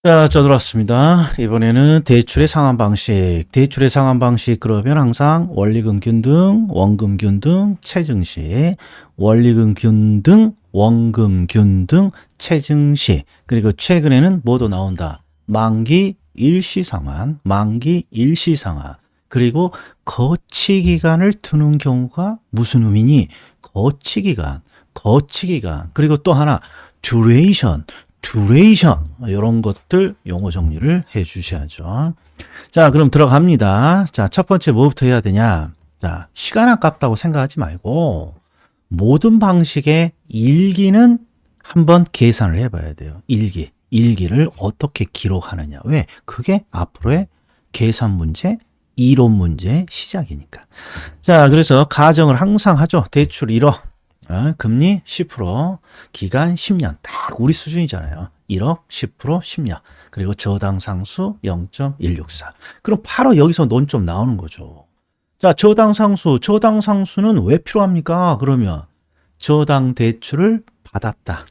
자, 들어왔습니다. 이번에는 대출의 상환 방식. 대출의 상환 방식 그러면 항상 원리금 균등, 원금 균등, 체증시, 원리금 균등, 원금 균등, 체증시. 그리고 최근에는 뭐도 나온다. 만기 일시 상환, 만기 일시 상환. 그리고 거치 기간을 두는 경우가 무슨 의미니? 거치 기간, 거치 기간. 그리고 또 하나 듀레이션. 듀레이션 이런 것들 용어 정리를 해 주셔야죠. 자, 그럼 들어갑니다. 자, 첫 번째 뭐부터 해야 되냐? 자, 시간 아깝다고 생각하지 말고 모든 방식의 일기는 한번 계산을 해 봐야 돼요. 일기를 어떻게 기록하느냐. 왜? 그게 앞으로의 계산 문제, 이론 문제 시작이니까. 자, 그래서 가정을 항상 하죠. 대출 1억. 금리 10%, 기간 10년. 딱 우리 수준이잖아요. 1억, 10%, 10년. 그리고 저당 상수 0.164. 그럼 바로 여기서 논점 나오는 거죠. 자, 저당 상수는 왜 필요합니까? 그러면 저당 대출을 받았다.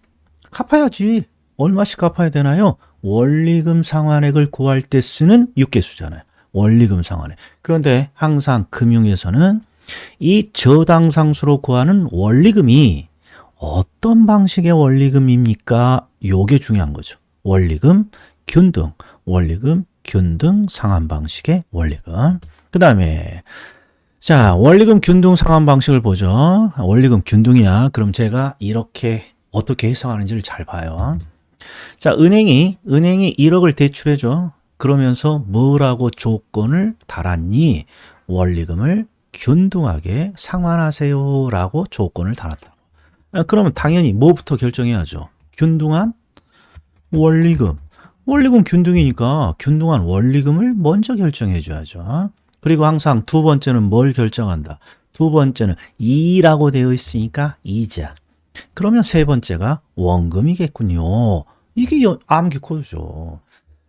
갚아야지. 얼마씩 갚아야 되나요? 원리금 상환액을 구할 때 쓰는 육개수잖아요. 원리금 상환액. 그런데 항상 금융에서는 이 저당상수로 구하는 원리금이 어떤 방식의 원리금입니까? 요게 중요한 거죠. 원리금 균등 상환 방식의 원리금. 그 다음에 자, 원리금 균등 상환 방식을 보죠. 원리금 균등이야. 그럼 제가 이렇게 어떻게 해석하는지를 잘 봐요. 자, 은행이 1억을 대출해줘. 그러면서 뭐라고 조건을 달았니? 원리금을 균등하게 상환하세요 라고 조건을 달았다. 그러면 당연히 뭐부터 결정해야죠? 균등한 원리금. 원리금 균등이니까 균등한 원리금을 먼저 결정해 줘야죠. 그리고 항상 두 번째는 뭘 결정한다? 두 번째는 2라고 되어 있으니까 이자. 그러면 세 번째가 원금이겠군요. 이게 암기 코드죠.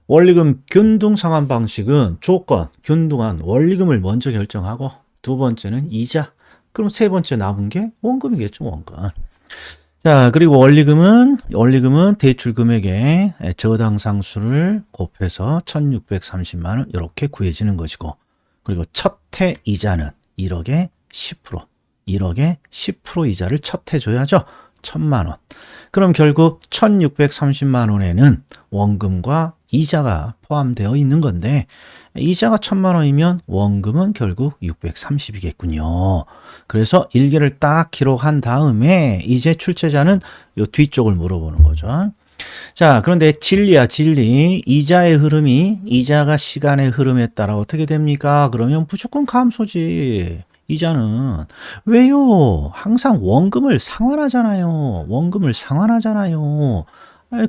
원리금 균등 상환 방식은 조건, 균등한 원리금을 먼저 결정하고 두 번째는 이자. 그럼 세 번째 남은 게 원금이겠죠, 원금. 자, 그리고 원리금은 대출 금액의 저당 상수를 곱해서 1,630만 원 이렇게 구해지는 것이고, 그리고 첫 해 이자는 1억에 10% 이자를 첫 해 줘야죠. 1,000만 원. 그럼 결국 1,630만 원에는 원금과 이자가 포함되어 있는 건데 이자가 1,000만 원이면 원금은 결국 630이겠군요. 그래서 일기를 딱 기록한 다음에 이제 출제자는 이 뒤쪽을 물어보는 거죠. 자, 그런데 진리야, 진리. 이자가 시간의 흐름에 따라 어떻게 됩니까? 그러면 무조건 감소지. 이자는. 왜요? 항상 원금을 상환하잖아요.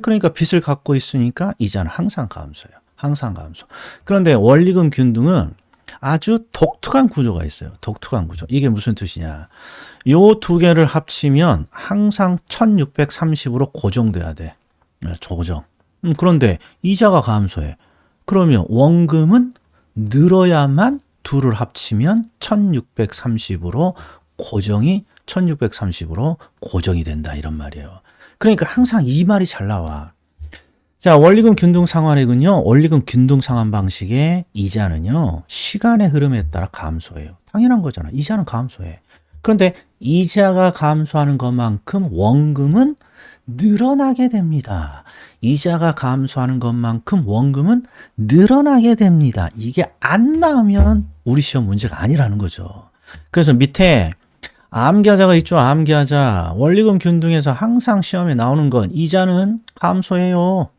그러니까 빚을 갖고 있으니까 이자는 항상 감소해요. 항상 감소. 그런데 원리금 균등은 아주 독특한 구조가 있어요. 독특한 구조. 이게 무슨 뜻이냐? 요 두 개를 합치면 항상 1,630으로 고정돼야 돼. 고정. 그런데 이자가 감소해. 그러면 원금은 늘어야만 둘을 합치면 1,630으로 고정이 된다 이런 말이에요. 그러니까 항상 이 말이 잘 나와. 자, 원리금 균등 상환액은요. 원리금 균등 상환 방식의 이자는요. 시간의 흐름에 따라 감소해요. 당연한 거잖아. 이자는 감소해. 그런데 이자가 감소하는 것만큼 원금은 늘어나게 됩니다. 이자가 감소하는 것만큼 원금은 늘어나게 됩니다. 이게 안 나오면 우리 시험 문제가 아니라는 거죠. 그래서 밑에 암기하자가 있죠. 암기하자. 원리금 균등에서 항상 시험에 나오는 건 이자는 감소해요.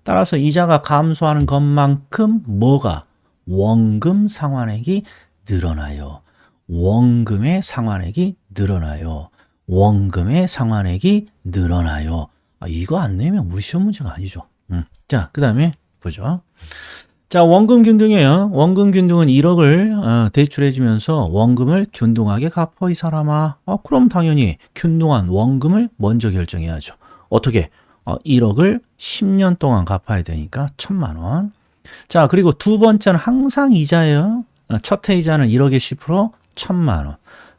따라서 이자가 감소하는 것만큼 뭐가? 원금 상환액이 늘어나요. 원금의 상환액이 늘어나요. 이거 안 내면 우리 시험 문제가 아니죠. 자, 그 다음에 보죠. 자, 원금 균등이에요. 원금 균등은 1억을 대출해주면서 원금을 균등하게 갚어 이 사람아. 그럼 당연히 균등한 원금을 먼저 결정해야죠. 어떻게? 1억을 10년 동안 갚아야 되니까 1,000만 원. 자, 그리고 두 번째는 항상 이자예요. 첫 해 이자는 1억에 10%, 1,000만 원.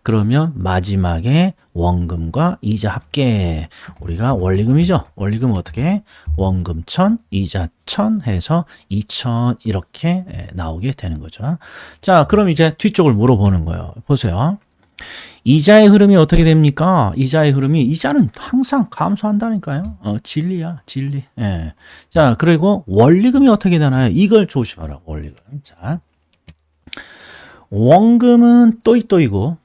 그러면 마지막에 원금과 이자 합계. 우리가 원리금이죠. 원리금 어떻게? 원금 1000, 이자 1000 해서 2000 이렇게 나오게 되는 거죠. 자, 그럼 이제 뒤쪽을 물어보는 거예요. 보세요. 이자의 흐름이 어떻게 됩니까? 이자는 항상 감소한다니까요. 진리야, 진리. 예. 자, 그리고 원리금이 어떻게 되나요? 이걸 조심하라, 원리금. 자, 원금은 또이또이고,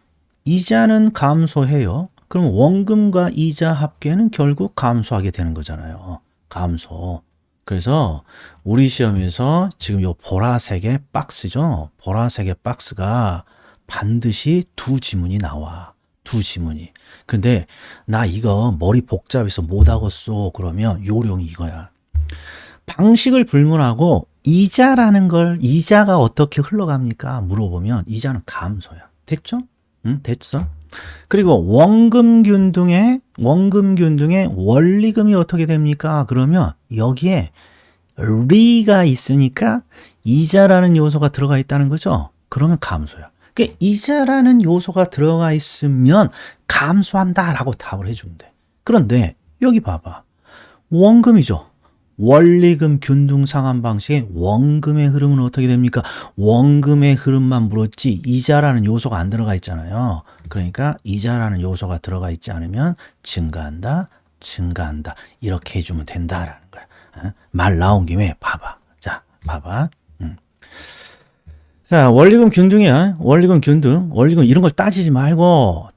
이자는 감소해요. 그럼 원금과 이자 합계는 결국 감소하게 되는 거잖아요. 감소. 그래서 우리 시험에서 지금 요 보라색의 박스죠. 보라색의 박스가 반드시 두 지문이 나와. 두 지문이. 근데 나 이거 머리 복잡해서 못하겠어. 그러면 요령이 이거야. 방식을 불문하고 이자가 어떻게 흘러갑니까? 물어보면 이자는 감소야. 됐죠? 응? 됐어? 그리고 원금균등의 원리금이 어떻게 됩니까? 그러면 여기에 리가 있으니까 이자라는 요소가 들어가 있다는 거죠. 그러면 감소야. 그러니까 이자라는 요소가 들어가 있으면 감소한다라고 답을 해주면 돼. 그런데 여기 봐봐. 원금이죠. 원리금 균등 상환 방식의 원금의 흐름은 어떻게 됩니까? 원금의 흐름만 물었지 이자라는 요소가 안 들어가 있잖아요. 그러니까 이자라는 요소가 들어가 있지 않으면 증가한다. 이렇게 해주면 된다라는 거야. 말 나온 김에 봐봐. 자, 봐봐. 자, 원리금 균등이야. 원리금 이런 걸 따지지 말고.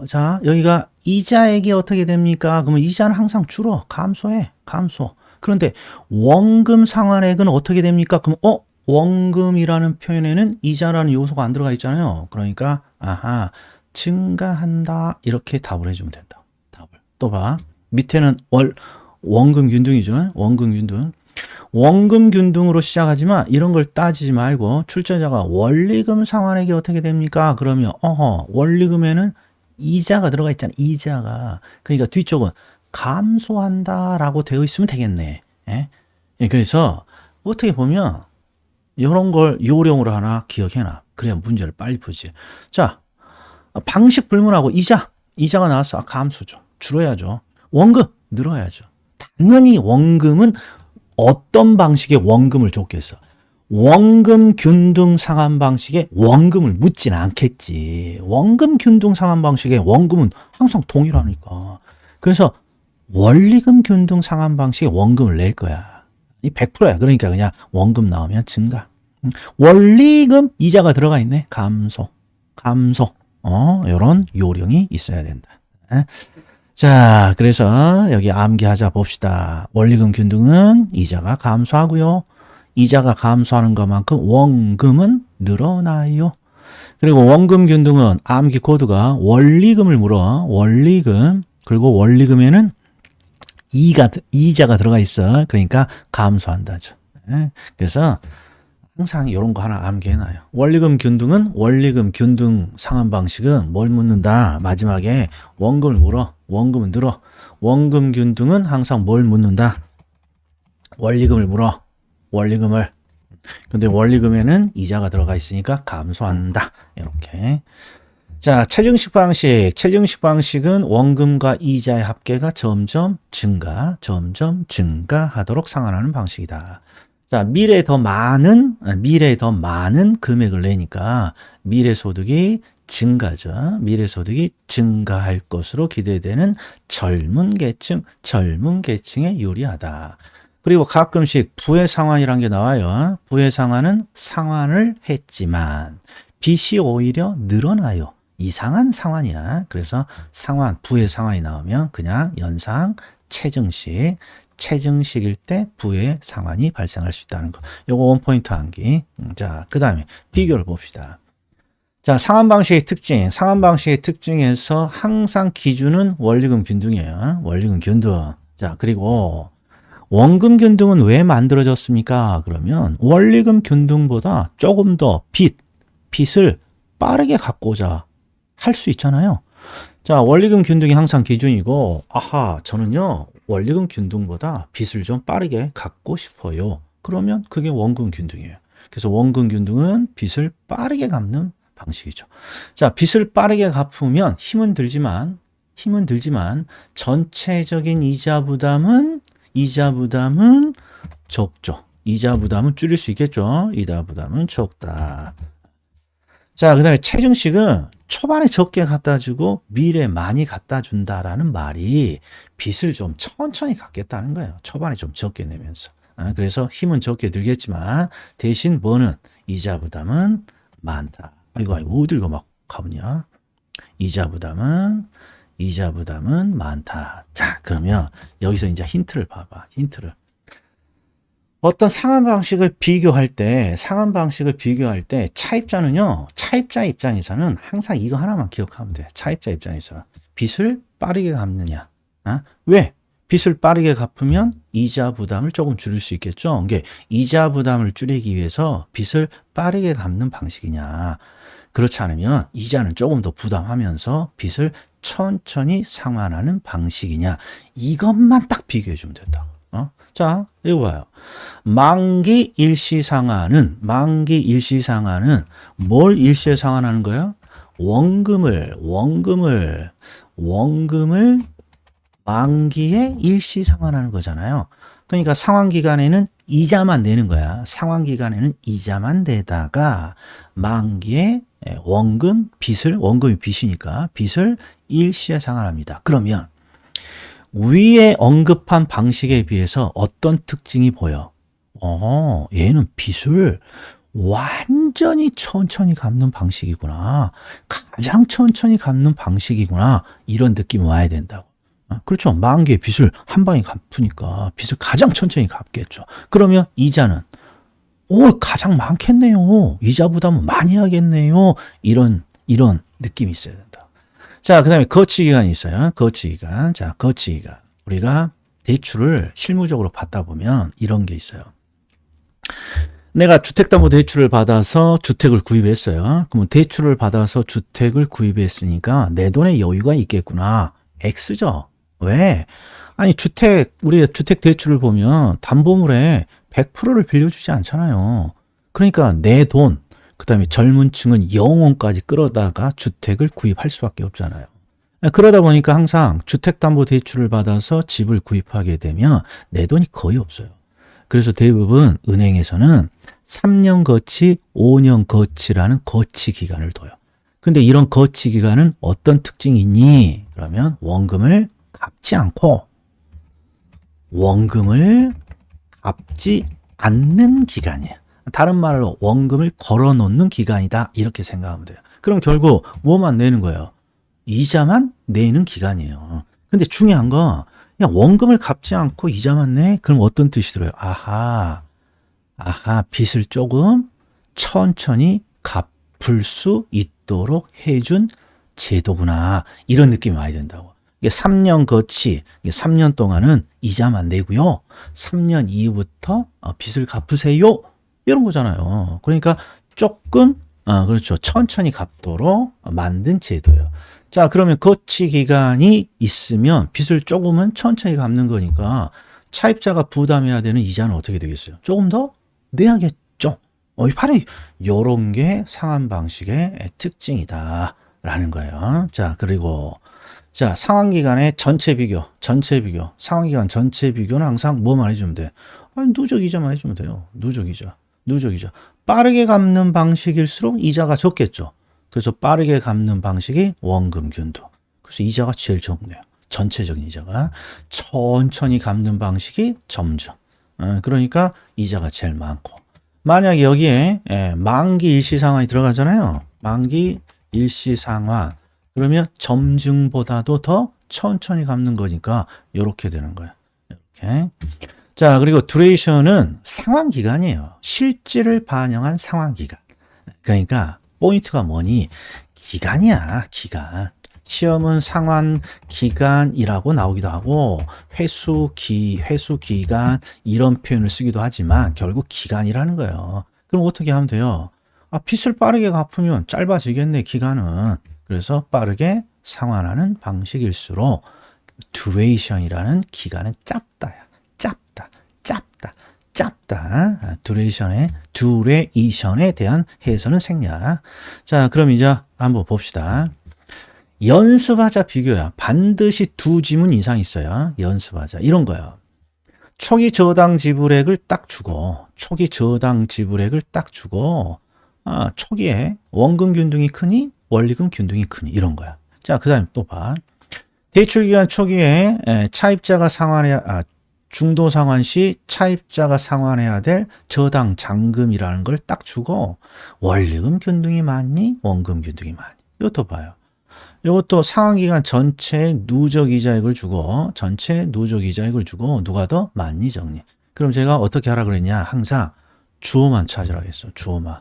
자, 여기가 이자액이 어떻게 됩니까? 그러면 이자는 항상 줄어. 감소해. 감소. 그런데 원금 상환액은 어떻게 됩니까? 그럼 원금이라는 표현에는 이자라는 요소가 안 들어가 있잖아요. 그러니까 증가한다. 이렇게 답을 해주면 된다. 답을. 또 봐. 밑에는 원금 균등이죠. 원금 균등으로 시작하지만 이런 걸 따지지 말고 출제자가 원리금 상환액이 어떻게 됩니까? 그러면 원리금에는 이자가 들어가 있잖아. 이자가. 그러니까 뒤쪽은 감소한다라고 되어 있으면 되겠네. 예? 그래서 어떻게 보면 이런 걸 요령으로 하나 기억해놔. 그래야 문제를 빨리 풀지. 자, 방식 불문하고 이자가 나왔어. 감소죠. 줄어야죠. 원금 늘어야죠. 당연히 원금은 어떤 방식의 원금을 줬겠어? 원금 균등 상환 방식의 원금을 묻지는 않겠지. 원금 균등 상환 방식의 원금은 항상 동일하니까. 그래서 원리금 균등 상환 방식의 원금을 낼 거야. 이 100%야. 그러니까 그냥 원금 나오면 증가. 원리금 이자가 들어가 있네. 감소. 이런 요령이 있어야 된다. 자, 그래서 여기 암기하자 봅시다. 원리금 균등은 이자가 감소하고요. 이자가 감소하는 것만큼 원금은 늘어나요. 그리고 원금 균등은 암기 코드가 원리금을 물어. 원리금. 그리고 원리금에는 이자가 들어가 있어. 그러니까 감소한다죠. 그래서 항상 이런 거 하나 암기해놔요. 원리금 균등은 원리금 균등 상환 방식은 뭘 묻는다? 마지막에 원금을 물어. 원금은 늘어. 원금 균등은 항상 뭘 묻는다? 원리금을 물어. 원리금을. 근데 원리금에는 이자가 들어가 있으니까 감소한다. 이렇게. 자, 체증식 방식은 원금과 이자의 합계가 점점 증가하도록 상환하는 방식이다. 자, 미래에 더 많은 금액을 내니까 미래소득이 증가죠. 미래소득이 증가할 것으로 기대되는 젊은 계층에 유리하다. 그리고 가끔씩 부의 상환이라는 게 나와요. 부의 상환은 상환을 했지만 빚이 오히려 늘어나요. 이상한 상환이야. 그래서 부의 상환이 나오면 그냥 연상 체증식일 때 부의 상환이 발생할 수 있다는 거. 요거 원포인트 암기. 자, 그 다음에 비교를 봅시다. 자, 상환 방식의 특징에서 항상 기준은 원리금 균등이에요. 원리금 균등. 자, 그리고 원금 균등은 왜 만들어졌습니까? 그러면 원리금 균등보다 조금 더 빚을 빠르게 갚고자 할 수 있잖아요. 자, 원리금 균등이 항상 기준이고, 저는요, 원리금 균등보다 빚을 좀 빠르게 갚고 싶어요. 그러면 그게 원금 균등이에요. 그래서 원금 균등은 빚을 빠르게 갚는 방식이죠. 자, 빚을 빠르게 갚으면 힘은 들지만 전체적인 이자 부담은 적죠. 이자 부담은 줄일 수 있겠죠. 이자 부담은 적다. 자, 그 다음에 최증식은 초반에 적게 갖다 주고 미래에 많이 갖다 준다라는 말이 빚을 좀 천천히 갚겠다는 거예요. 초반에 좀 적게 내면서. 그래서 힘은 적게 들겠지만 대신 뭐는 이자 부담은 많다. 아이고, 어딜 막 가보냐. 이자 부담은 많다. 자, 그러면 여기서 이제 힌트를 봐봐. 힌트를. 어떤 상환 방식을 비교할 때 차입자는요, 차입자 입장에서는 항상 이거 하나만 기억하면 돼. 차입자 입장에서 빚을 빠르게 갚느냐. 왜? 빚을 빠르게 갚으면 이자 부담을 조금 줄일 수 있겠죠. 이게 이자 부담을 줄이기 위해서 빚을 빠르게 갚는 방식이냐. 그렇지 않으면 이자는 조금 더 부담하면서 빚을 천천히 상환하는 방식이냐. 이것만 딱 비교해 주면 된다. 자, 이거 봐요. 만기 일시상환은 뭘 일시에 상환하는 거예요? 원금을 만기에 일시 상환하는 거잖아요. 그러니까 상환기간에는 이자만 내는 거야. 상환기간에는 이자만 내다가 만기에 원금이 빚이니까 빚을 일시에 상환합니다. 그러면 위에 언급한 방식에 비해서 어떤 특징이 보여? 얘는 빚을 완전히 천천히 갚는 방식이구나. 가장 천천히 갚는 방식이구나. 이런 느낌이 와야 된다고. 그렇죠. 만기의 빚을 한 방에 갚으니까 빚을 가장 천천히 갚겠죠. 그러면 이자는 가장 많겠네요. 이자 부담은 많이 하겠네요. 이런 느낌이 있어야 된다. 자, 그 다음에 거치기간이 있어요. 거치기간. 자, 거치기간. 우리가 대출을 실무적으로 받다 보면 이런 게 있어요. 내가 주택담보대출을 받아서 주택을 구입했어요. 그러면 대출을 받아서 주택을 구입했으니까 내 돈에 여유가 있겠구나. X죠. 왜? 아니, 우리가 주택대출을 보면 담보물에 100%를 빌려주지 않잖아요. 그러니까 내 돈, 그 다음에 젊은 층은 영혼까지 끌어다가 주택을 구입할 수밖에 없잖아요. 그러다 보니까 항상 주택담보대출을 받아서 집을 구입하게 되면 내 돈이 거의 없어요. 그래서 대부분 은행에서는 3년 거치, 5년 거치라는 거치 기간을 둬요. 근데 이런 거치 기간은 어떤 특징이 있니? 그러면 원금을 갚지 않는 기간이에요. 다른 말로 원금을 걸어놓는 기간이다. 이렇게 생각하면 돼요. 그럼 결국 뭐만 내는 거예요? 이자만 내는 기간이에요. 근데 중요한 건 그냥 원금을 갚지 않고 이자만 내? 그럼 어떤 뜻이 들어요? 아하, 빚을 조금 천천히 갚을 수 있도록 해준 제도구나. 이런 느낌이 와야 된다고. 이게 3년 거치, 이게 3년 동안은 이자만 내고요. 3년 이후부터 빚을 갚으세요. 이런 거잖아요. 그러니까 조금, 그렇죠. 천천히 갚도록 만든 제도예요. 자, 그러면 거치 기간이 있으면 빚을 조금은 천천히 갚는 거니까 차입자가 부담해야 되는 이자는 어떻게 되겠어요? 조금 더 내야겠죠. 바로 이런 게 상환 방식의 특징이다라는 거예요. 자, 그리고 자, 상환기간의 전체 비교. 상환기간 전체 비교는 항상 뭐만 해주면 돼? 누적 이자만 해주면 돼요. 누적 이자. 빠르게 갚는 방식일수록 이자가 적겠죠. 그래서 빠르게 갚는 방식이 원금균등. 그래서 이자가 제일 적네요. 전체적인 이자가. 천천히 갚는 방식이 점점. 그러니까 이자가 제일 많고. 만약에 여기에 만기 일시상환이 들어가잖아요. 만기 일시상환. 그러면 점증보다도 더 천천히 갚는 거니까 이렇게 되는 거예요. 이렇게. 자, 그리고 듀레이션은 상환기간이에요. 실질을 반영한 상환기간. 그러니까 포인트가 뭐니? 기간이야, 기간. 시험은 상환기간이라고 나오기도 하고 회수기간 이런 표현을 쓰기도 하지만 결국 기간이라는 거예요. 그럼 어떻게 하면 돼요? 빚을 빠르게 갚으면 짧아지겠네, 기간은. 그래서 빠르게 상환하는 방식일수록 듀레이션이라는 기간은 짧다. 듀레이션의 duration,에 대한 해설은 생략. 자, 그럼 이제 한번 봅시다. 연습하자 비교야. 반드시 두 지문 이상 있어야 연습하자. 이런 거야. 초기 저당 지불액을 딱 주고, 초기에 원금 균등이 크니 원리금 균등이 크니 이런 거야. 자, 그 다음에 또 봐. 대출기간 초기에 차입자가 상환해야, 중도 상환 시 차입자가 상환해야 될 저당 잔금이라는 걸 딱 주고 원리금 균등이 많니 원금 균등이 많니. 이것도 봐요. 이것도 상환기간 전체에 누적 이자액을 주고 누가 더 많니 적니. 그럼 제가 어떻게 하라 그랬냐. 항상 주어만 찾으라고 했어. 주어만.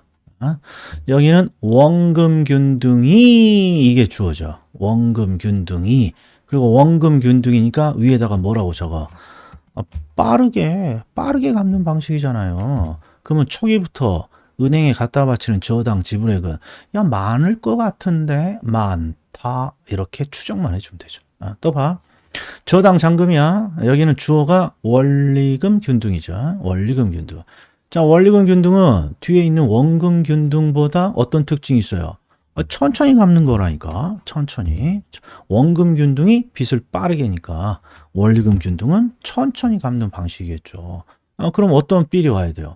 여기는 원금 균등이 이게 주어죠. 원금 균등이. 그리고 원금 균등이니까 위에다가 뭐라고 적어. 빠르게 갚는 방식이잖아요. 그러면 초기부터 은행에 갖다 바치는 저당 지불액은 야 많을 것 같은데 많다 이렇게 추정만 해주면 되죠. 또 봐. 저당 잔금이야. 여기는 주어가 원리금 균등이죠. 원리금 균등. 자, 원리금 균등은 뒤에 있는 원금 균등보다 어떤 특징이 있어요? 천천히 갚는 거라니까. 천천히. 원금 균등이 빚을 빠르게니까 원리금 균등은 천천히 갚는 방식이겠죠. 그럼 어떤 삘이 와야 돼요?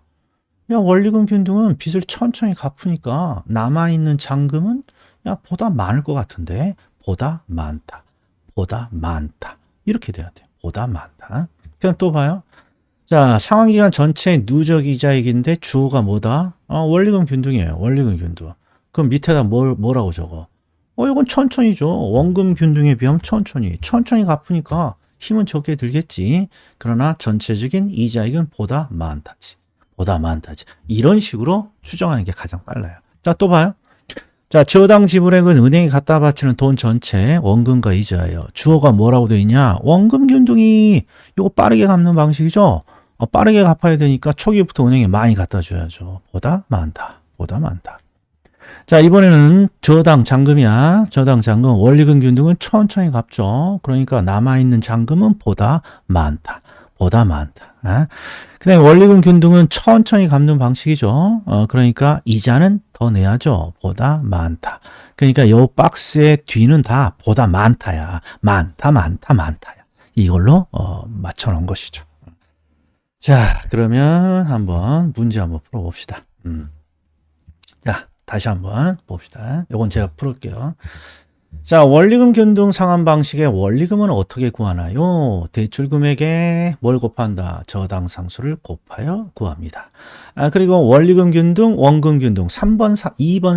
야, 원리금 균등은 빚을 천천히 갚으니까 남아있는 잔금은 야, 보다 많을 것 같은데 보다 많다. 이렇게 돼야 돼요. 보다 많다. 그냥 또 봐요. 자, 상환기간 전체 누적 이자액인데 주어가 뭐다? 원리금 균등이에요. 원리금 균등. 그럼 밑에다 뭐라고 적어? 이건 천천히죠. 원금 균등에 비하면 천천히 갚으니까 힘은 적게 들겠지. 그러나 전체적인 이자액은 보다 많다지. 이런 식으로 추정하는 게 가장 빨라요. 자, 또 봐요. 자, 저당 지불액은 은행에 갖다 바치는 돈 전체 원금과 이자예요. 주어가 뭐라고 되어 있냐? 원금 균등이 이거 빠르게 갚는 방식이죠. 빠르게 갚아야 되니까 초기부터 은행에 많이 갖다 줘야죠. 보다 많다. 자, 이번에는 저당 잔금이야. 저당 잔금 원리금 균등은 천천히 갚죠. 그러니까 남아있는 잔금은 보다 많다. 그 다음에 원리금 균등은 천천히 갚는 방식이죠. 그러니까 이자는 더 내야죠. 보다 많다. 그러니까 요 박스의 뒤는 다 보다 많다야. 많다야. 이걸로 맞춰 놓은 것이죠. 자, 그러면 문제 한번 풀어봅시다. 자, 다시 한번 봅시다. 요건 제가 풀을게요. 자, 원리금 균등 상환 방식의 원리금은 어떻게 구하나요? 대출 금액에 뭘 곱한다? 저당 상수를 곱하여 구합니다. 그리고 원리금 균등, 원금 균등 2번,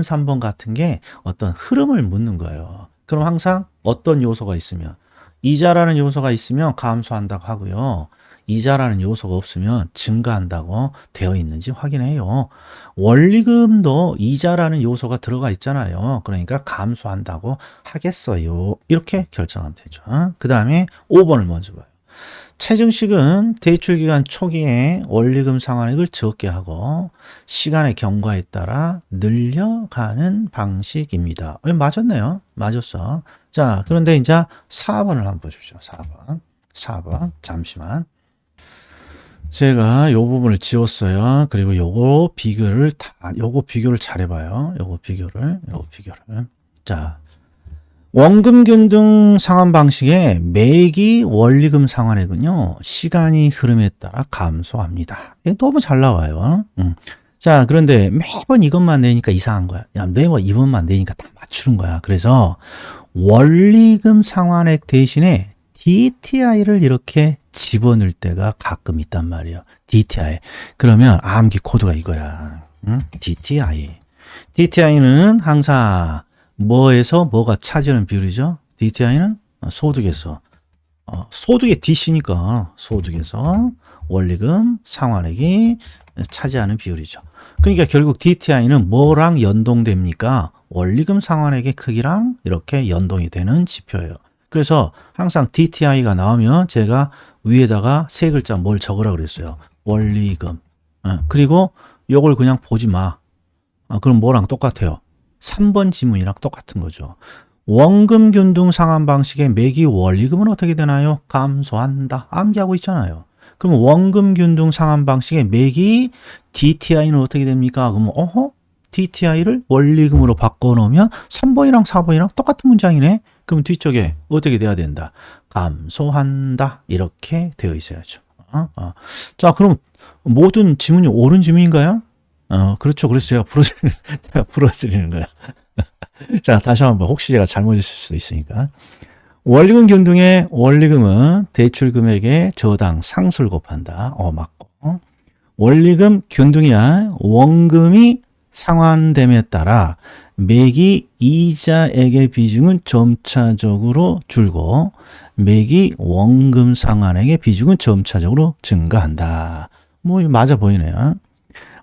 3번 같은 게 어떤 흐름을 묻는 거예요. 그럼 항상 어떤 요소가 있으면 이자라는 요소가 있으면 감소한다고 하고요. 이자라는 요소가 없으면 증가한다고 되어 있는지 확인해요. 원리금도 이자라는 요소가 들어가 있잖아요. 그러니까 감소한다고 하겠어요. 이렇게 결정하면 되죠. 그 다음에 5번을 먼저 봐요. 체증식은 대출기간 초기에 원리금 상환액을 적게 하고 시간의 경과에 따라 늘려가는 방식입니다. 맞았네요. 맞았어. 자, 그런데 이제 4번을 한번 보십시오. 4번. 잠시만. 제가 요 부분을 지웠어요. 그리고 요거 비교를 잘 해봐요. 요거 비교를. 자, 원금 균등 상환 방식의 매기 원리금 상환액은요, 시간이 흐름에 따라 감소합니다. 너무 잘 나와요. 자, 그런데 매번 이것만 내니까 이상한 거야. 야, 매번 이것만 내니까 다 맞추는 거야. 그래서 원리금 상환액 대신에 DTI를 이렇게 집어넣을 때가 가끔 있단 말이에요. DTI. 그러면 암기 코드가 이거야. DTI. DTI는 항상 뭐에서 뭐가 차지하는 비율이죠? DTI는 소득에서. 소득의 DC니까 소득에서 원리금 상환액이 차지하는 비율이죠. 그러니까 결국 DTI는 뭐랑 연동됩니까? 원리금 상환액의 크기랑 이렇게 연동이 되는 지표예요. 그래서 항상 DTI가 나오면 제가 위에다가 세 글자 뭘 적으라 그랬어요. 원리금. 그리고 요걸 그냥 보지 마. 그럼 뭐랑 똑같아요? 3번 지문이랑 똑같은 거죠. 원금 균등 상환 방식의 매기 원리금은 어떻게 되나요? 감소한다. 암기하고 있잖아요. 그럼 원금 균등 상환 방식의 매기 DTI는 어떻게 됩니까? 그러면 DTI를 원리금으로 바꿔놓으면 3번이랑 4번이랑 똑같은 문장이네. 그럼 뒤쪽에 어떻게 돼야 된다? 감소한다. 이렇게 되어 있어야죠. 자, 그럼 모든 지문이 옳은 지문인가요? 그렇죠. 그래서 제가 풀어드리는 거야. 자, 다시 한번 혹시 제가 잘못했을 수도 있으니까. 원리금 균등의 원리금은 대출 금액의 저당 상수를 곱한다. 맞고. 원리금 균등이야. 원금이 상환됨에 따라 매기 이자액의 비중은 점차적으로 줄고 매기 원금 상환액의 비중은 점차적으로 증가한다. 뭐 맞아 보이네요.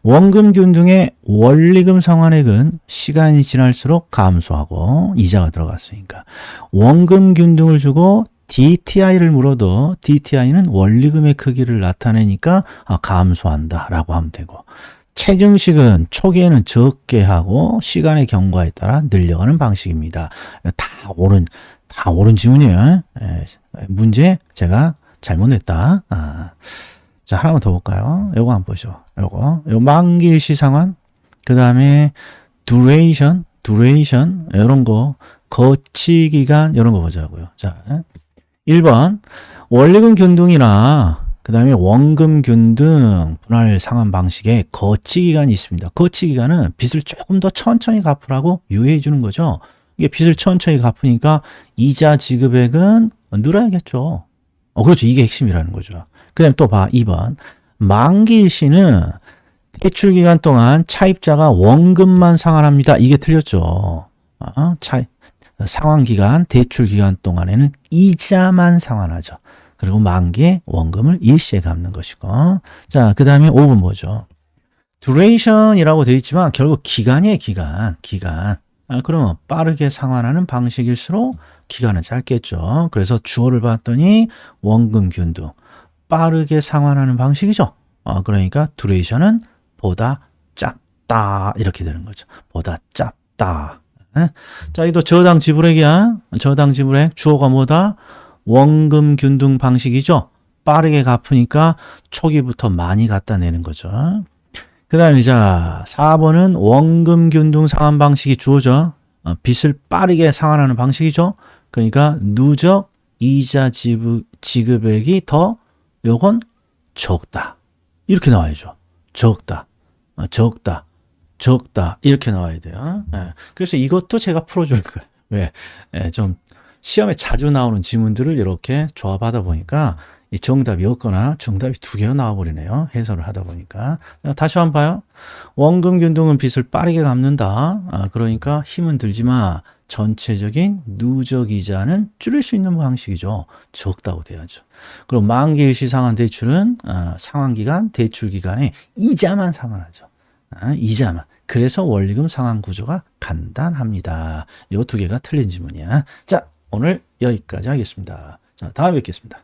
원금 균등의 원리금 상환액은 시간이 지날수록 감소하고 이자가 들어갔으니까 원금 균등을 주고 DTI를 물어도 DTI는 원리금의 크기를 나타내니까 감소한다 라고 하면 되고 체증식은 초기에는 적게 하고 시간의 경과에 따라 늘려가는 방식입니다. 다 옳은 지문이에요. 문제 제가 잘못 냈다. 자, 하나만 더 볼까요? 요거 한번 보죠. 요 만기일시 상환, 그 다음에 duration, 이런 거, 거치기간, 이런 거 보자고요. 자, 1번, 원리금 균등이나, 그 다음에 원금 균등 분할 상환 방식에 거치기간이 있습니다. 거치기간은 빚을 조금 더 천천히 갚으라고 유예해 주는 거죠. 이게 빚을 천천히 갚으니까 이자 지급액은 늘어야겠죠. 그렇죠. 이게 핵심이라는 거죠. 그 다음에 또 봐. 2번. 만기일시는 대출 기간 동안 차입자가 원금만 상환합니다. 이게 틀렸죠. 상환 기간, 대출 기간 동안에는 이자만 상환하죠. 그리고 만기에 원금을 일시에 갚는 것이고. 자, 그 다음에 5번 뭐죠? duration이라고 되어 있지만 결국 기간이에요, 기간. 그러면 빠르게 상환하는 방식일수록 기간은 짧겠죠. 그래서 주어를 봤더니 원금 균등. 빠르게 상환하는 방식이죠. 그러니까 duration은 보다 짧다. 이렇게 되는 거죠. 보다 짧다. 자, 이도 저당 지불액이야. 저당 지불액 주어가 뭐다? 원금 균등 방식이죠. 빠르게 갚으니까 초기부터 많이 갖다 내는 거죠. 그 다음에 자 4번은 원금 균등 상환 방식이 주어져. 빚을 빠르게 상환하는 방식이죠. 그러니까 누적 이자 지급액이 더 요건 적다. 이렇게 나와야죠. 적다. 이렇게 나와야 돼요. 그래서 이것도 제가 풀어줄 거예요. 왜? 좀 시험에 자주 나오는 지문들을 이렇게 조합하다 보니까 이 정답이 없거나 정답이 두 개가 나와버리네요. 해설을 하다 보니까. 다시 한번 봐요. 원금 균등은 빚을 빠르게 갚는다. 그러니까 힘은 들지만 전체적인 누적 이자는 줄일 수 있는 방식이죠. 적다고 돼야죠. 그럼 만기일시 상환 대출은 상환기간, 대출기간에 이자만 상환하죠. 이자만. 그래서 원리금 상환 구조가 간단합니다. 이 두 개가 틀린 지문이야. 자, 오늘 여기까지 하겠습니다. 자, 다음에 뵙겠습니다.